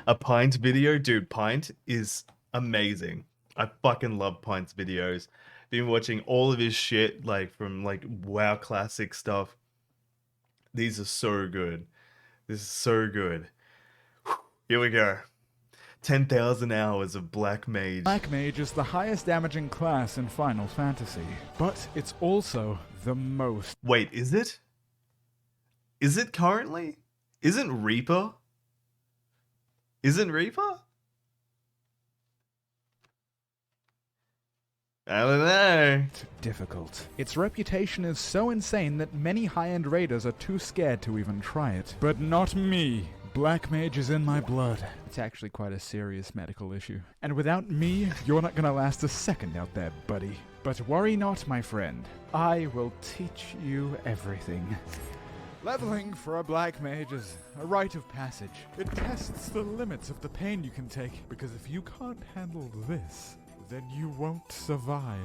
A Pint video, dude. Pint is amazing. I fucking love Pint's videos. Been watching all of his shit, like from like WoW classic stuff. These are so good. This is so good. Here we go. 10,000 hours of Black Mage. Black Mage is the highest damaging class in Final Fantasy, but it's also the most. Wait, is it? Is it currently? Isn't Reaper? Isn't Reaper? I don't know. Difficult. Its reputation is so insane that many high-end raiders are too scared to even try it. But not me. Black Mage is in my blood. It's actually quite a serious medical issue. And without me, you're not gonna last a second out there, buddy. But worry not, my friend. I will teach you everything. Leveling for a Black Mage is a rite of passage. It tests the limits of the pain you can take, because if you can't handle this, then you won't survive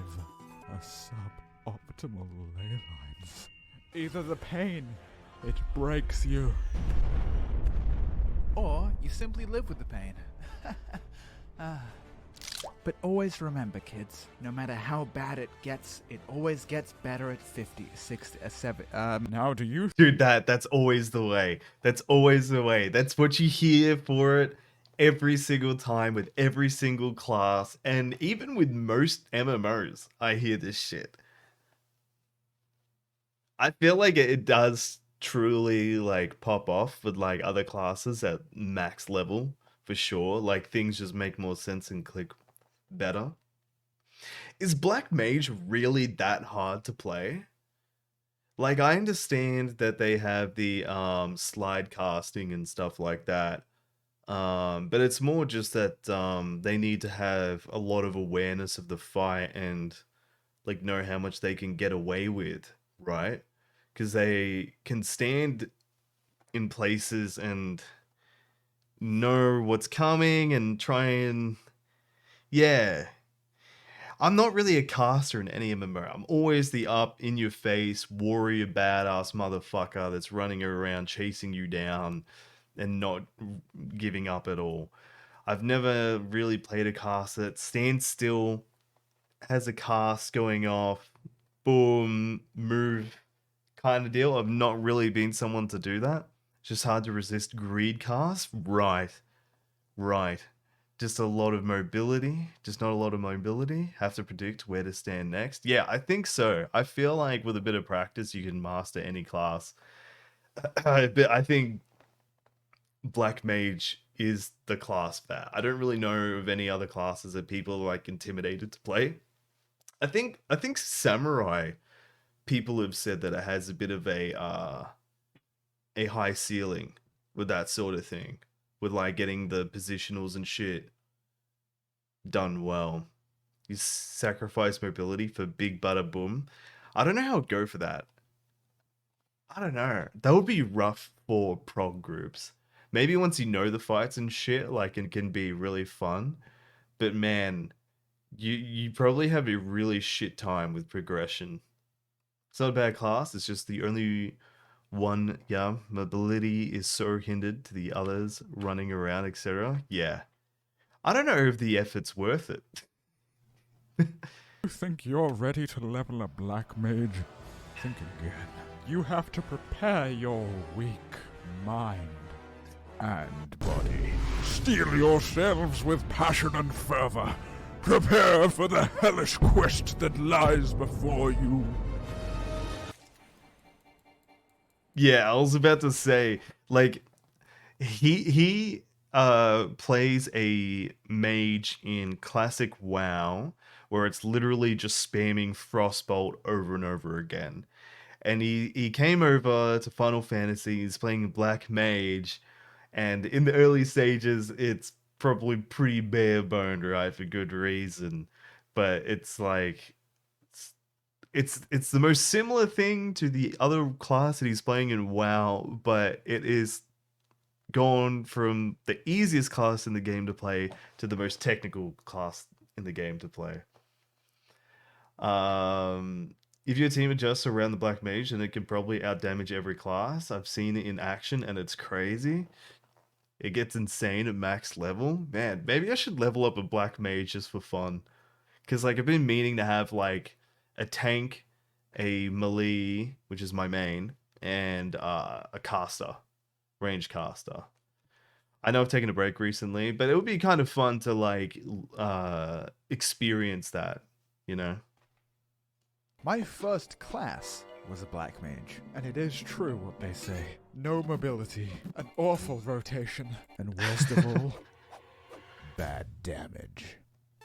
a suboptimal ley lines. Either the pain, it breaks you, or you simply live with the pain. But always remember, kids, no matter how bad it always gets better at 50, 60, 70. Now do you? Dude, that's always the way. That's always the way. That's what you hear for it every single time with every single class. And even with most MMOs, I hear this shit. I feel like it does truly like pop off with like other classes at max level for sure. Like things just make more sense and click better. Is Black Mage really that hard to play? Like I understand that they have the slide casting and stuff like that. But it's more just that they need to have a lot of awareness of the fight and like know how much they can get away with, right? Because they can stand in places and know what's coming and try and yeah. I'm not really a caster in any MMO. I'm always the up in your face warrior badass motherfucker that's running around chasing you down and not giving up at all. I've never really played a cast that stands still, has a cast going off, boom, move kind of deal. I've not really been someone to do that. It's just hard to resist greed cast. Right. Right. Just a lot of mobility. Just not a lot of mobility. Have to predict where to stand next. Yeah, I think so. I feel like with a bit of practice, you can master any class. But I think Black Mage is the class that I don't really know of any other classes that people are like intimidated to play. I think Samurai people have said that it has a bit of a high ceiling with that sort of thing, with like getting the positionals and shit done well. You sacrifice mobility for big bada boom. I don't know how it'd go for that. I don't know. That would be rough for prog groups. Maybe once you know the fights and shit, like it can be really fun. But man, you probably have a really shit time with progression. It's not a bad class, it's just the only one, yeah, mobility is so hindered to the others running around, etc. Yeah. I don't know if the effort's worth it. You think you're ready to level a Black Mage? Think again. You have to prepare your weak mind and body. Steel yourselves with passion and fervor. Prepare for the hellish quest that lies before you. Yeah, I was about to say, like, he plays a mage in classic WoW where it's literally just spamming Frostbolt over and over again. And he came over to Final Fantasy, he's playing Black Mage, and in the early stages it's probably pretty bare boned, right, for good reason. But it's like it's the most similar thing to the other class that he's playing in WoW, but it is gone from the easiest class in the game to play to the most technical class in the game to play. If your team adjusts around the Black Mage, then it can probably outdamage every class. I've seen it in action and it's crazy. It gets insane at max level. Man, maybe I should level up a black mage just for fun. Because like I've been meaning to have like a tank, a melee, which is my main, and a caster, range caster. I know I've taken a break recently, but it would be kind of fun to like experience that, you know? My first class was a black mage, and it is true what they say. No mobility, an awful rotation, and worst of all, bad damage.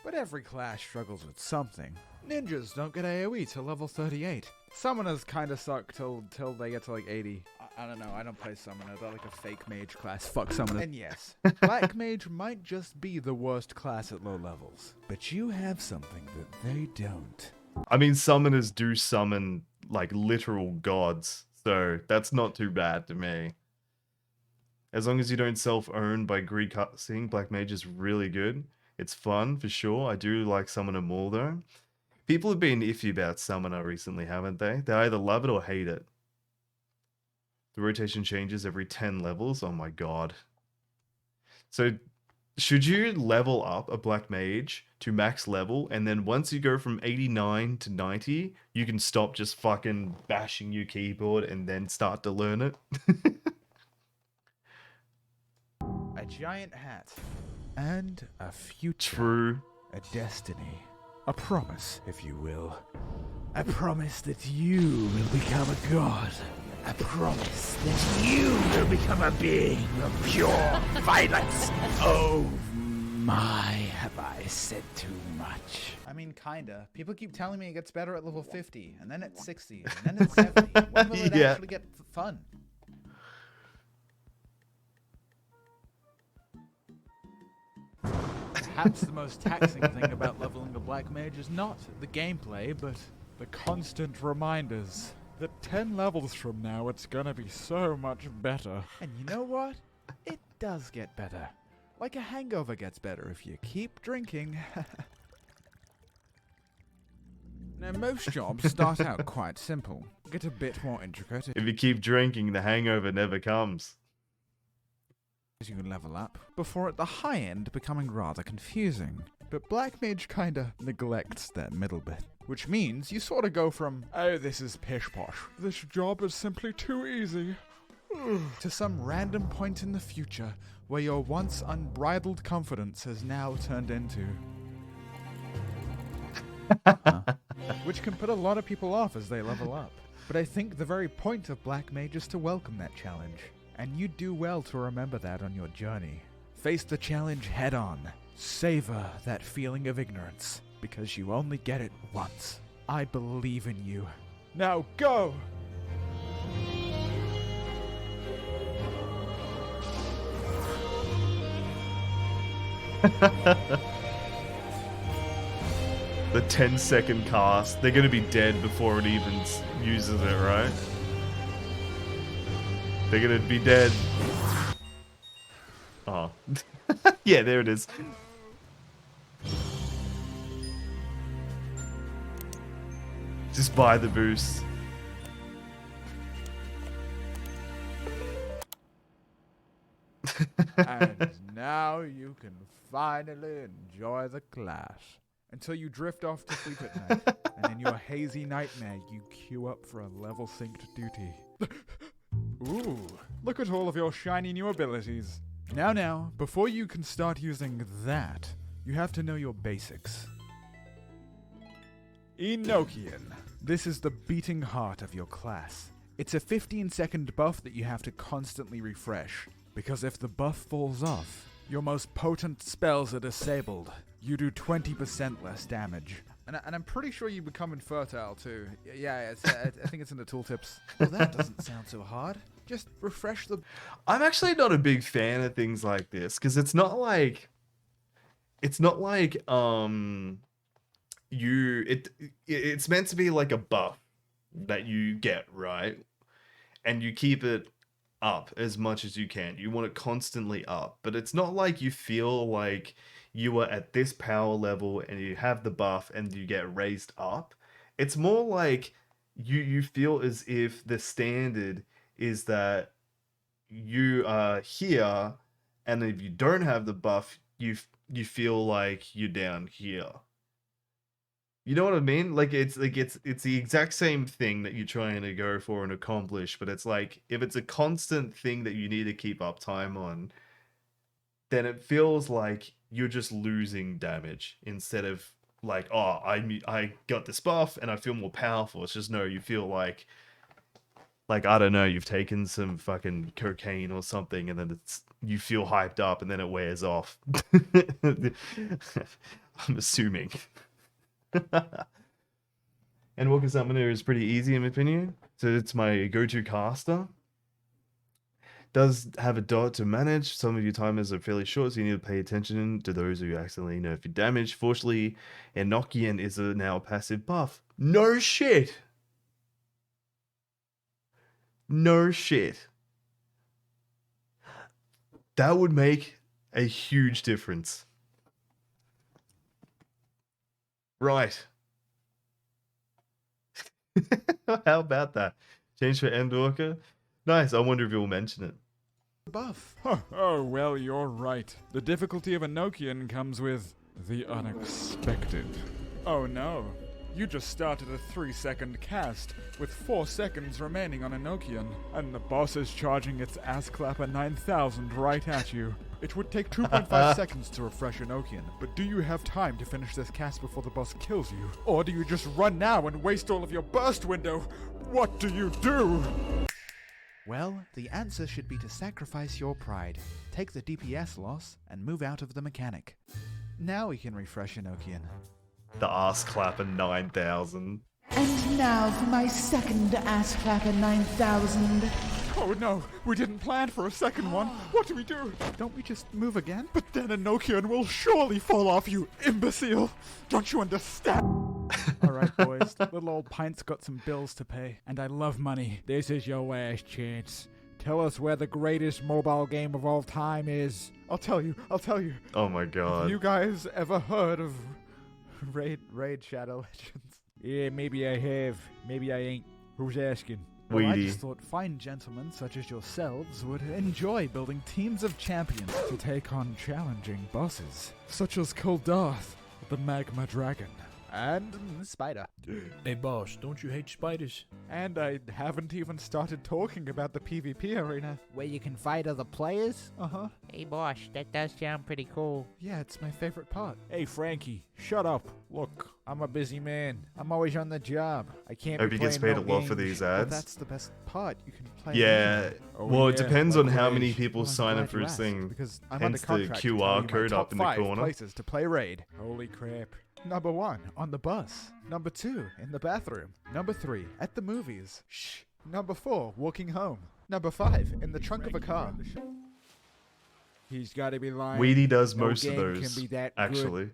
But every class struggles with something. Ninjas don't get AoE till level 38. Summoners kinda suck till they get to like 80. I don't know, I don't play Summoner, they're like a fake mage class. Fuck Summoner. And yes, Black Mage might just be the worst class at low levels. But you have something that they don't. I mean, summoners do summon like literal gods, so that's not too bad to me. As long as you don't self-own by greed casting, Black Mage is really good. It's fun for sure. I do like Summoner more though. People have been iffy about Summoner recently, haven't they? They either love it or hate it. The rotation changes every 10 levels. Oh my god. So should you level up a Black Mage to max level, and then once you go from 89 to 90, you can stop just fucking bashing your keyboard and then start to learn it? A giant hat. And a future. True. A destiny. A promise, if you will. A promise that you will become a god. A promise that you will become a being of pure violence. Oh my, have I said too much? I mean, kinda. People keep telling me it gets better at level 50, and then at 60, and then at 70. When will it actually get fun? Perhaps the most taxing thing about leveling the Black Mage is not the gameplay, but the constant reminders that 10 levels from now it's gonna be so much better. And you know what? It does get better. Like a hangover gets better if you keep drinking. Now, most jobs start out quite simple, get a bit more intricate If you keep drinking, the hangover never comes. as you can level up, before at the high end becoming rather confusing. But Black Mage kinda neglects that middle bit. Which means you sorta go from, oh, this is pish-posh, this job is simply too easy, to some random point in the future where your once unbridled confidence has now turned into... Which can put a lot of people off as they level up. But I think the very point of Black Mage is to welcome that challenge. And you do well to remember that on your journey. Face the challenge head on. Savor that feeling of ignorance, because you only get it once. I believe in you. Now go! The 10-second cast. They're gonna be dead before it even uses it, right? They're gonna be dead. Oh. Yeah, there it is. Just buy the boost. And now you can finally enjoy the class. Until you drift off to sleep at night, and in your hazy nightmare you queue up for a level synced duty. Ooh, look at all of your shiny new abilities. Now, before you can start using that, you have to know your basics. Enochian. This is the beating heart of your class. It's a 15-second buff that you have to constantly refresh, because if the buff falls off, your most potent spells are disabled. You do 20% less damage. And I'm pretty sure you become infertile too. Yeah, I think it's in the tooltips. Well, that doesn't sound so hard. Just refresh the... I'm actually not a big fan of things like this, because it's not like it's meant to be like a buff that you get, right? And you keep it up as much as you can. You want it constantly up, but it's not like you feel like you are at this power level and you have the buff and you get raised up. It's more like you feel as if the standard is that you are here and if you don't have the buff, you feel like you're down here. You know what I mean? Like it's the exact same thing that you're trying to go for and accomplish, but it's like if it's a constant thing that you need to keep up time on, then it feels like you're just losing damage instead of like, oh, I got this buff and I feel more powerful. It's just no, you feel like I don't know, you've taken some fucking cocaine or something, and then you feel hyped up, and then it wears off. I'm assuming. Endwalker Summoner is pretty easy in my opinion, so it's my go-to caster. Does have a dot to manage. Some of your timers are fairly short, so you need to pay attention to those who accidentally nerf your damage. Fortunately, Enochian is a now passive buff. No shit! No shit. That would make a huge difference. Right. How about that? Change for Endwalker? Nice, I wonder if you'll mention it. Buff. Oh, well, you're right. The difficulty of Enochian comes with the unexpected. Oh no. You just started a 3-second cast, with 4 seconds remaining on Enochian, and the boss is charging its ass clapper 9000 right at you. It would take 2.5 seconds to refresh Enochian, but do you have time to finish this cast before the boss kills you? Or do you just run now and waste all of your burst window? What do you do? Well, the answer should be to sacrifice your pride, take the DPS loss, and move out of the mechanic. Now we can refresh Enochian. The ass clapper 9000. And now for my second ass clapper 9000. Oh no, we didn't plan for a second one. What do we do? Don't we just move again? But then Enochian will surely fall off, you imbecile. Don't you understand? Alright, boys. Little old Pint's got some bills to pay. And I love money. This is your last chance. Tell us where the greatest mobile game of all time is. I'll tell you. Oh my god. Have you guys ever heard of Raid Shadow Legends? Yeah, maybe I have. Maybe I ain't. Who's asking? Well, I just thought fine gentlemen such as yourselves would enjoy building teams of champions to take on challenging bosses, such as Kuldarth, the Magma Dragon, and Spider. Hey boss, don't you hate spiders? And I haven't even started talking about the PvP arena. Where you can fight other players? Uh-huh. Hey boss, that does sound pretty cool. Yeah, it's my favorite part. Hey Frankie, shut up. Look, I'm a busy man. I'm always on the job. I can't Hope be he gets playing paid no a lot for games. these Well, ads. that's the best part. You can play. Yeah. Oh, Well, it yeah, depends like on how many Rage. people Well, I'm sign glad up for you his asked, thing. because I'm Hence under the contract to tell you QR my code top up in the 5 corner. places to play Raid. Holy crap. Number 1, on the bus. Number 2, in the bathroom. Number 3, at the movies. Shh. Number 4, walking home. Number 5, in the trunk of a car. He's got to be lying. Weedy does No most of game those, can be that good actually.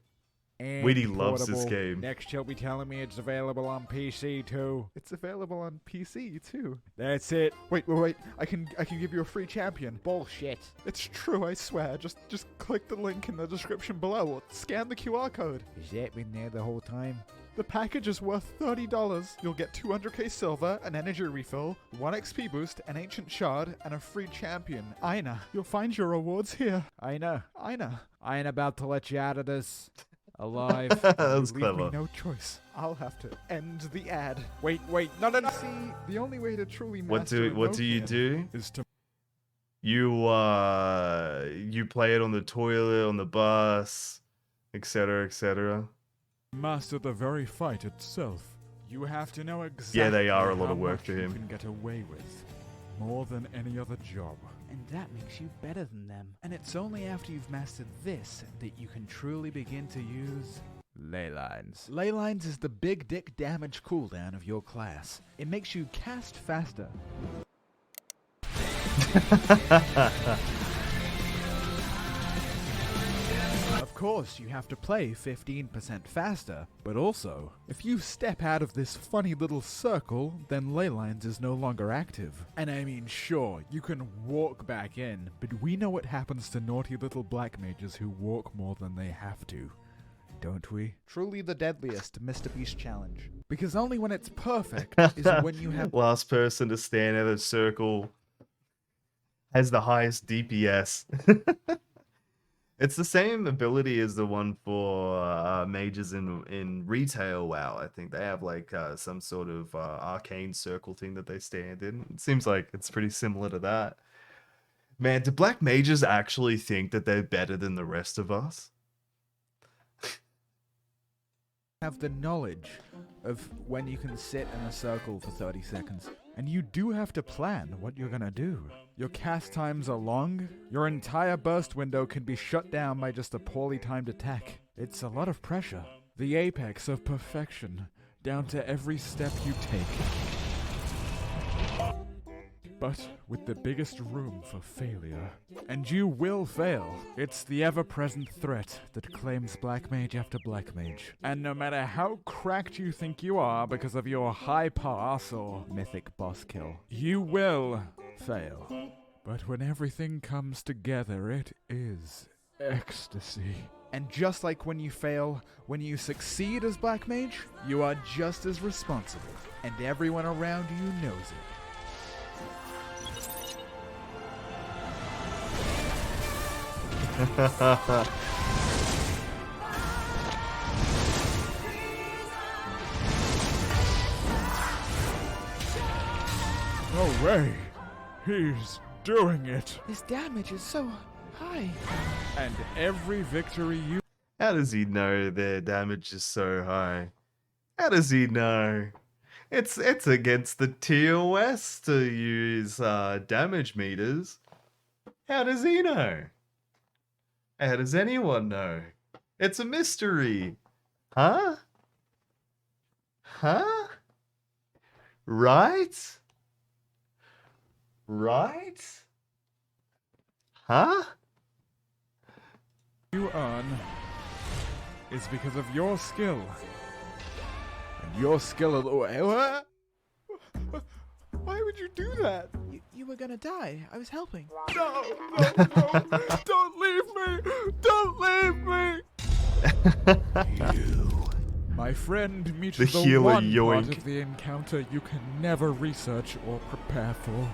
and Weedy loves this portable. game. Next, he'll be telling me it's available on PC too. It's available on PC too. That's it. Wait. I can give you a free champion. Bullshit. It's true, I swear. Just click the link in the description below or scan the QR code. Has that been there the whole time? The package is worth $30. You'll get 200k silver, an energy refill, 1 XP boost, an ancient shard, and a free champion, Aina. You'll find your rewards here. Aina. Aina. I ain't about to let you out of this alive. That was Leave me clever. no choice. I'll have to end the ad. Wait. No. See, the only way to truly master What do you Enochian do? is to You play it on the toilet, on the bus, etc., etc. master the very fight itself. You have to know exactly Yeah, they are a lot how of work much for you him. can get away with. More than any other job. And that makes you better than them. And it's only after you've mastered this that you can truly begin to use ley lines. Ley lines is the big dick damage cooldown of your class. It makes you cast faster. Of course, you have to play 15% faster, but also, if you step out of this funny little circle, then ley lines is no longer active. And I mean, sure, you can walk back in, but we know what happens to naughty little black mages who walk more than they have to. Don't we? Truly the deadliest Mr. Beast challenge. Because only when it's perfect is when you have Last person to stand in a circle. has the highest DPS. It's the same ability as the one for mages in retail WoW. I think they have like some sort of arcane circle thing that they stand in. It seems like it's pretty similar to that. Man, do black mages actually think that they're better than the rest of us? Have the knowledge of when you can sit in a circle for 30 seconds. And you do have to plan what you're gonna do. Your cast times are long. Your entire burst window can be shut down by just a poorly timed attack. It's a lot of pressure. The apex of perfection, down to every step you take. But with the biggest room for failure. And you will fail. It's the ever-present threat that claims Black Mage after Black Mage. And no matter how cracked you think you are because of your high pass or mythic boss kill, you will fail. But when everything comes together, it is ecstasy. And just like when you fail, when you succeed as Black Mage, you are just as responsible. And everyone around you knows it. No way! He's doing it! His damage is so high. And every victory you... How does he know their damage is so high? How does he know? It's against the TOS to use damage meters. How does he know? How does anyone know? It's a mystery. Huh? Huh? Right? Right? Huh? you earn is because of your skill. And your skill alone... Why would you do that? You were gonna die. I was helping. No, don't leave me! Don't leave me! My friend meets The the healer one part yoink. of the encounter you can never research or prepare for.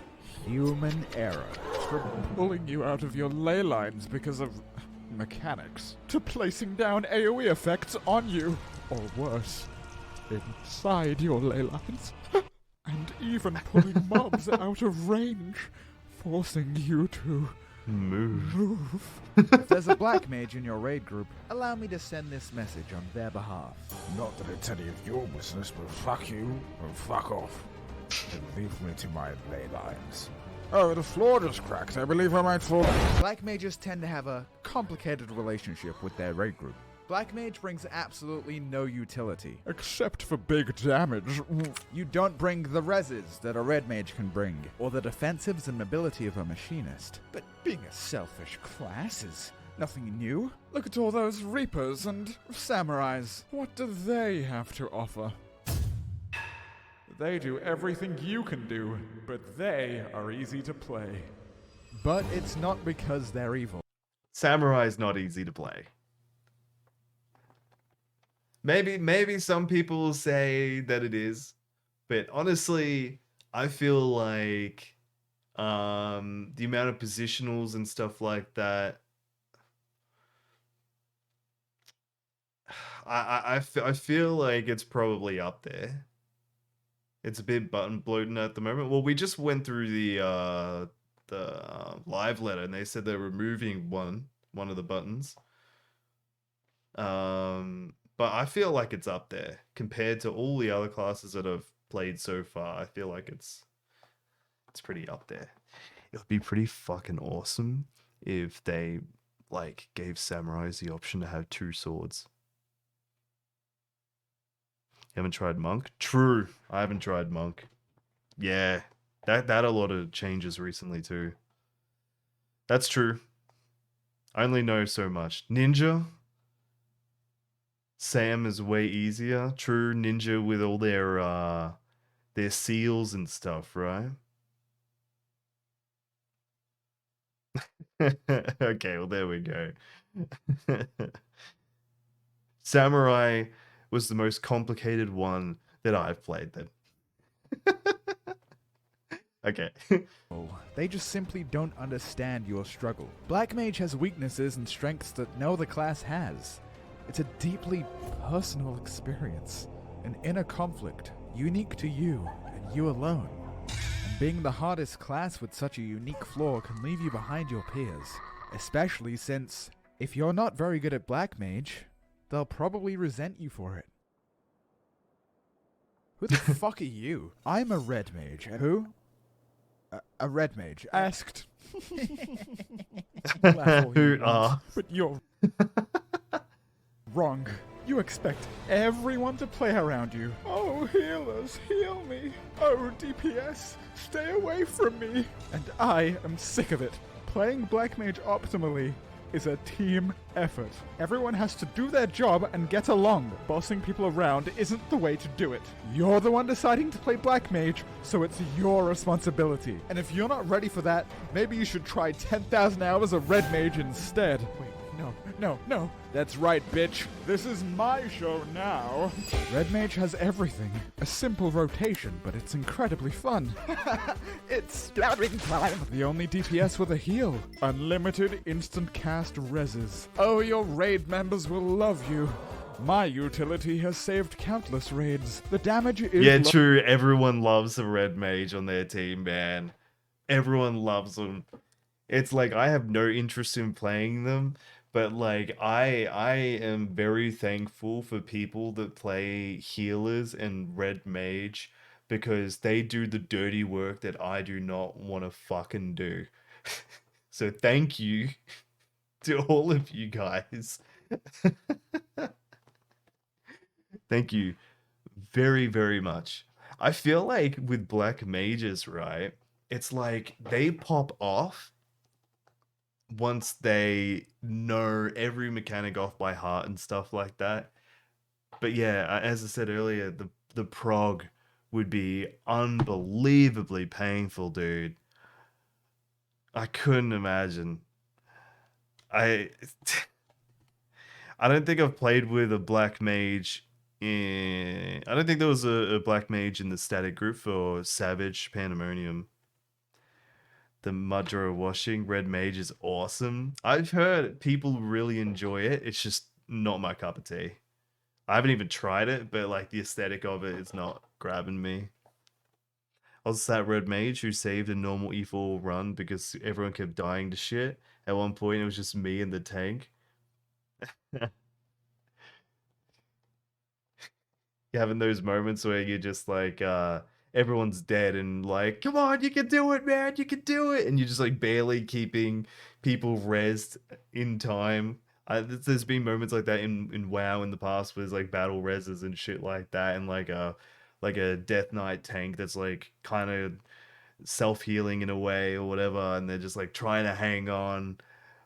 Human error. From pulling you out of your ley lines because of mechanics, to placing down AoE effects on you, or worse, inside your ley lines. And even pulling mobs out of range, forcing you to move. If there's a black mage in your raid group, allow me to send this message on their behalf. Not that it's any of your business, but fuck you and fuck off. And leave me to my ley lines. Oh, the floor just cracked. I believe I might fall. Black mages tend to have a complicated relationship with their raid group. Black mage brings absolutely no utility. Except for big damage. You don't bring the reses that a red mage can bring, or the defensives and mobility of a machinist. But being a selfish class is nothing new. Look at all those reapers and samurais. What do they have to offer? They do everything you can do, but they are easy to play. But it's not because they're evil. Samurai's not easy to play. Maybe some people say that it is, but honestly, I feel like the amount of positionals and stuff like that, I feel like it's probably up there. It's a bit button bloated at the moment. Well, we just went through the live letter, and they said they're removing one of the buttons. But I feel like it's up there compared to all the other classes that I've played so far. I feel like it's pretty up there. It would be pretty fucking awesome if they like gave samurais the option to have two swords. You haven't tried monk? True, I haven't tried monk. Yeah, that a lot of changes recently too. That's true. I only know so much. Ninja. Sam is way easier. True, ninja with all their seals and stuff, right? Okay, well there we go. Samurai was the most complicated one that I've played then. Okay. They just simply don't understand your struggle. Black Mage has weaknesses and strengths that no other class has. It's a deeply personal experience, an inner conflict, unique to you and you alone. And being the hardest class with such a unique flaw can leave you behind your peers, especially since, if you're not very good at Black Mage, they'll probably resent you for it. Who the fuck are you? I'm a red mage. Who? A red mage. Asked. Laugh all you Who want, are? but you're wrong. You expect everyone to play around you. Oh, healers, heal me. Oh, DPS, stay away from me. And I am sick of it. Playing Black Mage optimally is a team effort. Everyone has to do their job and get along. Bossing people around isn't the way to do it. You're the one deciding to play Black Mage, so it's your responsibility. And if you're not ready for that, maybe you should try 10,000 hours of Red Mage instead. Wait, no. That's right, bitch. This is my show now. Red Mage has everything. A simple rotation, but it's incredibly fun. It's the only DPS with a heal. Unlimited instant cast reses. Oh, your raid members will love you. My utility has saved countless raids. The damage is... Yeah, true. Everyone loves a red mage on their team, man. Everyone loves them. It's like, I have no interest in playing them, but like, I am very thankful for people that play healers and red mage, because they do the dirty work that I do not want to fucking do. So thank you to all of you guys. Thank you very, very much. I feel like with black mages, right, it's like they pop off once they know every mechanic off by heart and stuff like that. But yeah, as I said earlier, the prog would be unbelievably painful, dude. I couldn't imagine. I don't think I've played with a black mage I don't think there was a black mage in the static group for Savage Pandemonium. The Mudra washing red mage is awesome. I've heard people really enjoy it. It's just not my cup of tea. I haven't even tried it, but like the aesthetic of it is not grabbing me. I was that red mage who saved a normal E4 run because everyone kept dying to shit. At one point, it was just me and the tank. You're having those moments where you're just like, everyone's dead and like, come on, you can do it, man, you can do it. And you're just like barely keeping people rezzed in time. There's been moments like that in WoW in the past where there's like battle reses and shit like that, and like a Death Knight tank that's like kind of self-healing in a way or whatever, and they're just like trying to hang on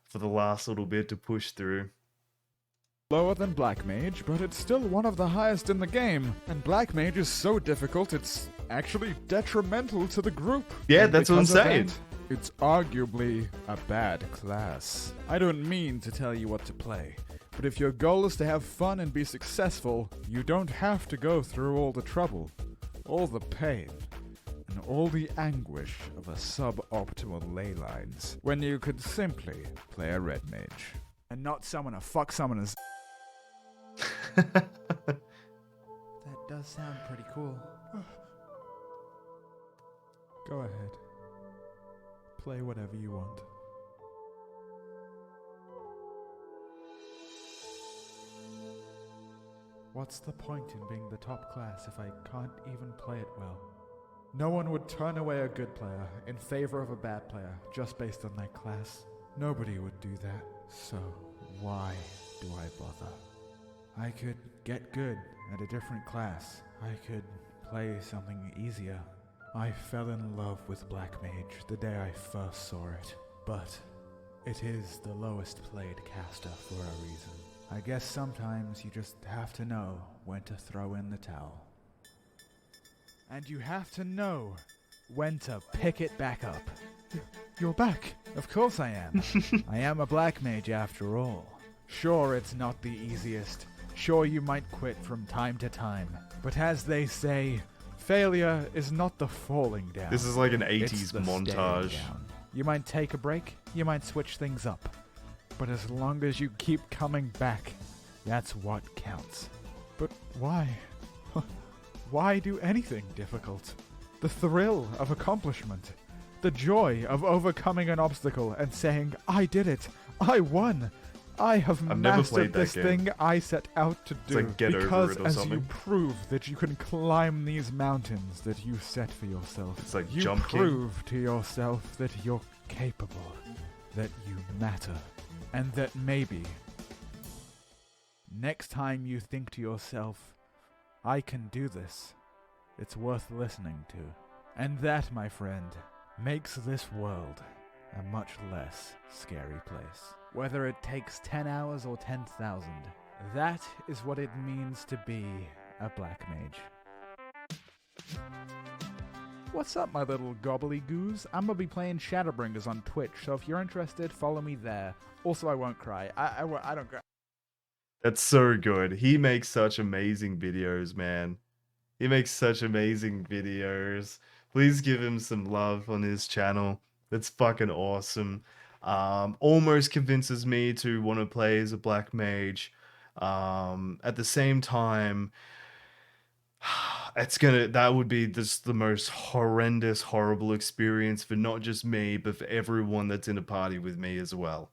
for the last little bit to push through. Lower than Black Mage, but it's still one of the highest in the game. And Black Mage is so difficult, it's actually detrimental to the group. Yeah, And that's what I'm because of saying. that, it's arguably a bad class. I don't mean to tell you what to play, but if your goal is to have fun and be successful, you don't have to go through all the trouble, all the pain, and all the anguish of a suboptimal ley lines, when you could simply play a red mage. And not summon a fuck summoners. That does sound pretty cool. Go ahead. Play whatever you want. What's the point in being the top class if I can't even play it well? No one would turn away a good player in favor of a bad player just based on their class. Nobody would do that, so why do I bother? I could get good at a different class. I could play something easier. I fell in love with Black Mage the day I first saw it, but it is the lowest played caster for a reason. I guess sometimes you just have to know when to throw in the towel. And you have to know when to pick it back up. You're back. Of course I am. I am a Black Mage after all. Sure, it's not the easiest. Sure, you might quit from time to time. But as they say, Failure is not the falling down. This is like an It's 80s the staying montage. down. You might take a break, you might switch things up. But as long as you keep coming back, that's what counts. But why? Why do anything difficult? The thrill of accomplishment. The joy of overcoming an obstacle and saying, I did it. I won. I have I've never mastered played that this game. thing I set out to do. like Get Over because It or as you something. prove that you can climb these mountains that you set for yourself, It's like you Jump King. prove to yourself that you're capable, that you matter, and that maybe next time you think to yourself, I can do this, it's worth listening to. And that, my friend, makes this world a much less scary place. Whether it takes 10 hours or 10,000, that is what it means to be a black mage. What's up, my little gobbledygoos? I'm gonna be playing Shadowbringers on Twitch, so if you're interested, follow me there. Also, I won't cry. I don't cry. That's so good. He makes such amazing videos, man. He makes such amazing videos. Please give him some love on his channel. That's fucking awesome. Almost convinces me to want to play as a black mage. At the same time, that would be just the most horrendous, horrible experience for not just me, but for everyone that's in a party with me as well.